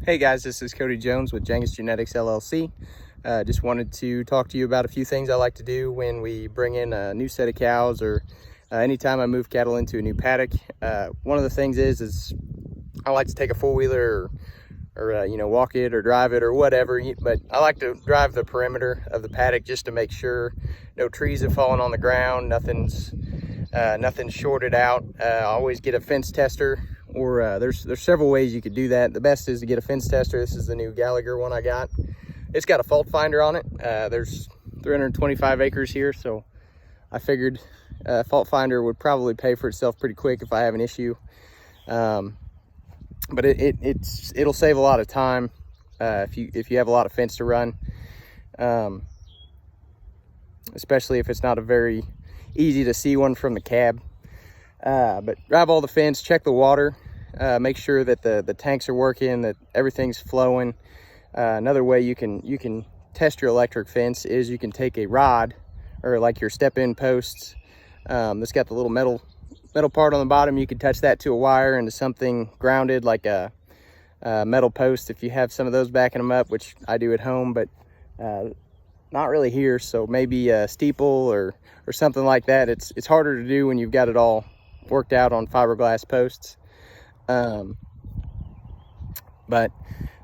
Hey guys, this is Cody Jones with Jangus Genetics LLC. Just wanted to talk to you about a few things I like to do when we bring in a new set of cows or anytime I move cattle into a new paddock. One of the things is I like to take a four-wheeler or walk it or drive it or whatever, but I like to drive the perimeter of the paddock just to make sure no trees have fallen on the ground, nothing's shorted out. I always get a fence tester, or there's several ways you could do that. The best is to get a fence tester. This is the new Gallagher one I got. It's got a fault finder on it. There's 325 acres here, so I figured a fault finder would probably pay for itself pretty quick if I have an issue. But it'll save a lot of time if you have a lot of fence to run, especially if it's not a very easy to see one from the cab. But drive all the fence, check the water, make sure that the tanks are working, that everything's flowing. Another way you can test your electric fence is you can take a rod, or like your step-in posts, that's got the little metal part on the bottom. You can touch that to a wire into something grounded, like a metal post if you have some of those backing them up, which I do at home, but not really here. So maybe a steeple or something like that. It's harder to do when you've got it all worked out on fiberglass posts. But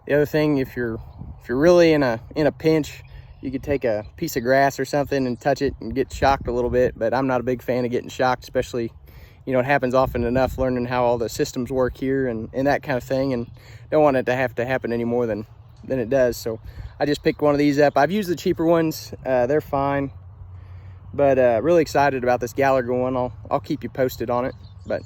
the other thing, if you're really in a pinch, you could take a piece of grass or something and touch it and get shocked a little bit. But I'm not a big fan of getting shocked, especially, it happens often enough learning how all the systems work here and that kind of thing, and don't want it to have to happen any more than it does. So I just picked one of these up. I've used the cheaper ones. They're fine, but really excited about this Gallagher one. I'll keep you posted on it. But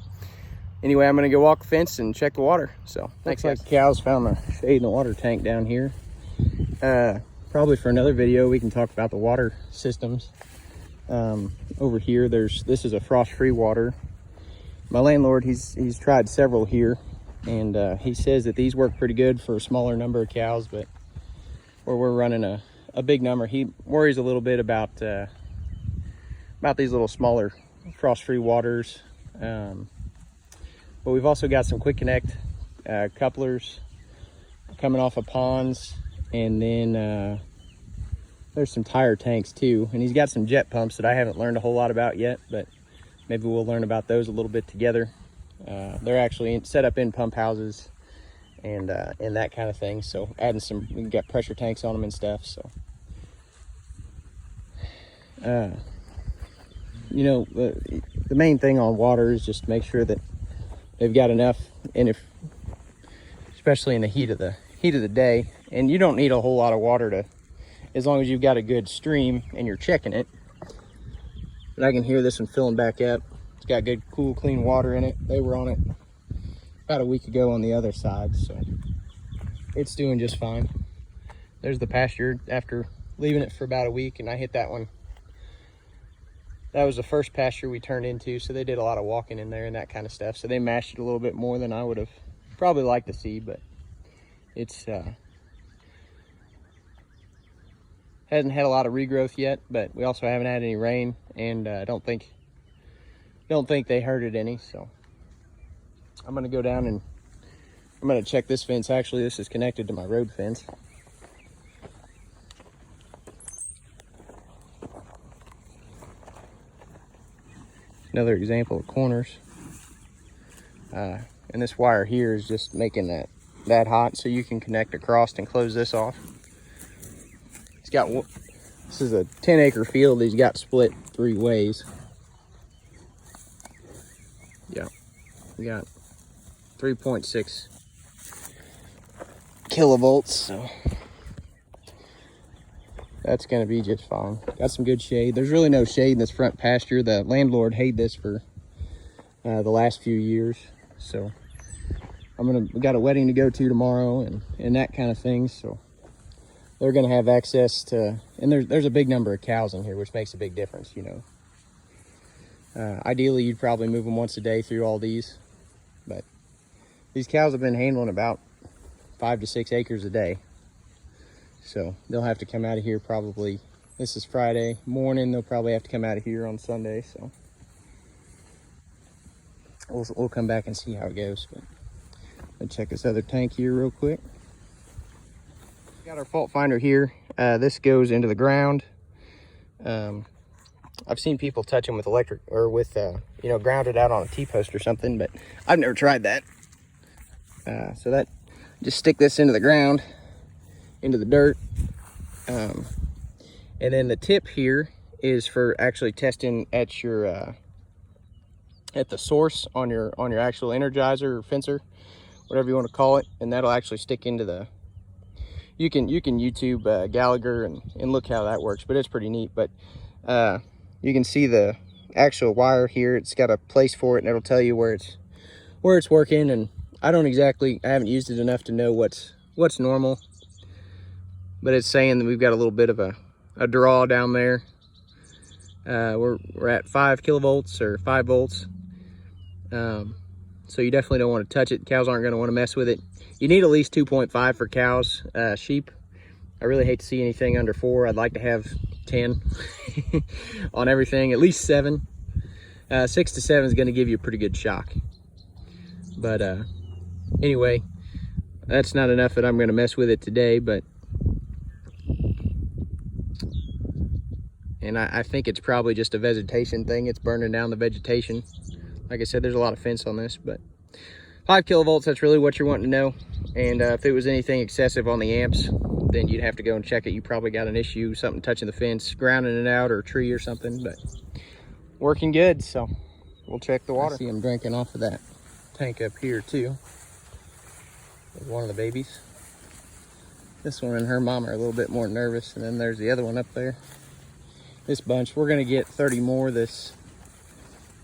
anyway, I'm gonna go walk the fence and check the water. So thanks, guys. Like cows found the shade in the water tank down here. Probably for another video we can talk about the water systems. Over here, this is a frost-free water. My landlord, he's tried several here, and he says that these work pretty good for a smaller number of cows, but where we're running a big number, he worries a little bit about these little smaller frost-free waters. But we've also got some quick connect couplers coming off of ponds, and then there's some tire tanks too, and he's got some jet pumps that I haven't learned a whole lot about yet, but maybe we'll learn about those a little bit together. They're actually set up in pump houses and that kind of thing. So adding we can get pressure tanks on them and stuff. So, the main thing on water is just make sure that they've got enough, and especially in the heat of the day, and you don't need a whole lot of water as long as you've got a good stream and you're checking it. But I can hear this one filling back up. It's got good, cool, clean water in it. They were on it about a week ago on the other side, so it's doing just fine. There's the pasture after leaving it for about a week, and I hit that one. That was the first pasture we turned into, so they did a lot of walking in there and that kind of stuff. So they mashed it a little bit more than I would have probably liked to see, but it's hasn't had a lot of regrowth yet, but we also haven't had any rain, and I don't think they hurt it any. So I'm gonna go down and I'm gonna check this fence. Actually, this is connected to my road fence. Another example of corners. And this wire here is just making that hot, so you can connect across and close this off. This is a 10-acre field he's got split 3 ways. Yeah, we got 3.6 kilovolts, so that's gonna be just fine. Got some good shade. There's really no shade in this front pasture. The landlord had this for the last few years, so we got a wedding to go to tomorrow and that kind of thing, so they're gonna have access to, and there's a big number of cows in here, which makes a big difference, Ideally, you'd probably move them once a day through all these, but these cows have been handling about 5 to 6 acres a day. So they'll have to come out of here probably, this is Friday morning, they'll probably have to come out of here on Sunday, so we'll come back and see how it goes. But I'll check this other tank here real quick. Got our fault finder here. This goes into the ground. I've seen people touch them with electric or with, you know, grounded out on a T-post or something, but I've never tried that. So that, just stick this into the ground, into the dirt. And then the tip here is for actually testing at your, at the source on your actual energizer or fencer, whatever you want to call it. And that'll actually stick into the, you can YouTube Gallagher and look how that works, but it's pretty neat. But you can see the actual wire here. It's got a place for it, and it'll tell you where it's working. And I haven't used it enough to know what's normal, but it's saying that we've got a little bit of a draw down there. We're at 5 kilovolts or 5 volts. So you definitely don't want to touch it. Cows aren't going to want to mess with it. You need at least 2.5 for cows. Sheep, I really hate to see anything under 4. I'd like to have 10 on everything, at least 7. 6 to 7 is going to give you a pretty good shock. But anyway, that's not enough that I'm going to mess with it today. And I think it's probably just a vegetation thing. It's burning down the vegetation. Like I said, there's a lot of fence on this, but 5 kilovolts, that's really what you're wanting to know. And if it was anything excessive on the amps, then you'd have to go and check it. You probably got an issue, something touching the fence, grounding it out, or a tree or something, but working good. So we'll check the water. I see them drinking off of that tank up here too. There's one of the babies. This one and her mom are a little bit more nervous, and then there's the other one up there. This bunch, we're gonna get 30 more this,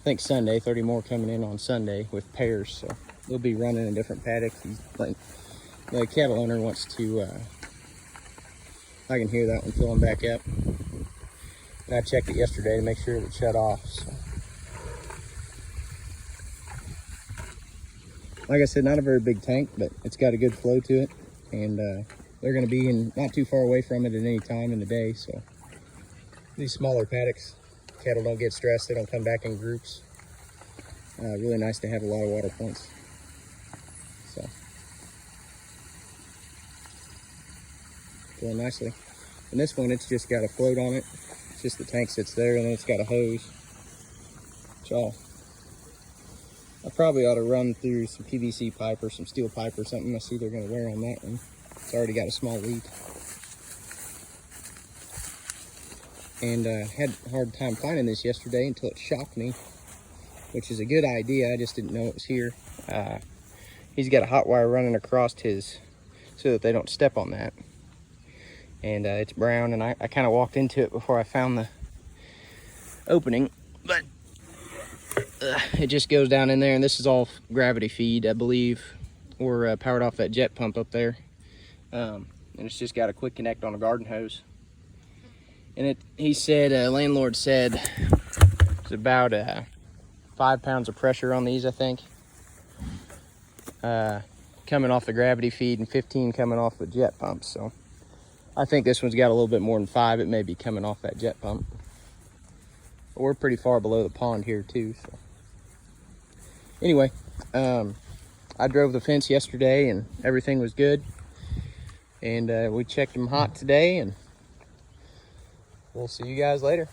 I think Sunday, 30 more coming in on Sunday with pairs. So they'll be running in different paddocks. The cattle owner wants to, I can hear that one filling back up. And I checked it yesterday to make sure it would shut off. So. Like I said, not a very big tank, but it's got a good flow to it. And they're gonna be not too far away from it at any time in the day. So these smaller paddocks, cattle don't get stressed. They don't come back in groups. Really nice to have a lot of water points. So, going nicely. And this one, it's just got a float on it. It's just the tank sits there, and then it's got a hose. So I probably ought to run through some PVC pipe or some steel pipe or something. I see they're going to wear on that one. It's already got a small leak. And had a hard time finding this yesterday until it shocked me, which is a good idea. I just didn't know it was here. He's got a hot wire running across his so that they don't step on that. And it's brown, and I kind of walked into it before I found the opening, but it just goes down in there. And this is all gravity feed, I believe, or powered off that jet pump up there. And it's just got a quick connect on a garden hose. And he said, landlord said it's about 5 pounds of pressure on these, I think, coming off the gravity feed, and 15 coming off the jet pump. So I think this one's got a little bit more than 5. It may be coming off that jet pump. But we're pretty far below the pond here too. So anyway, I drove the fence yesterday and everything was good. And we checked them hot today, and we'll see you guys later.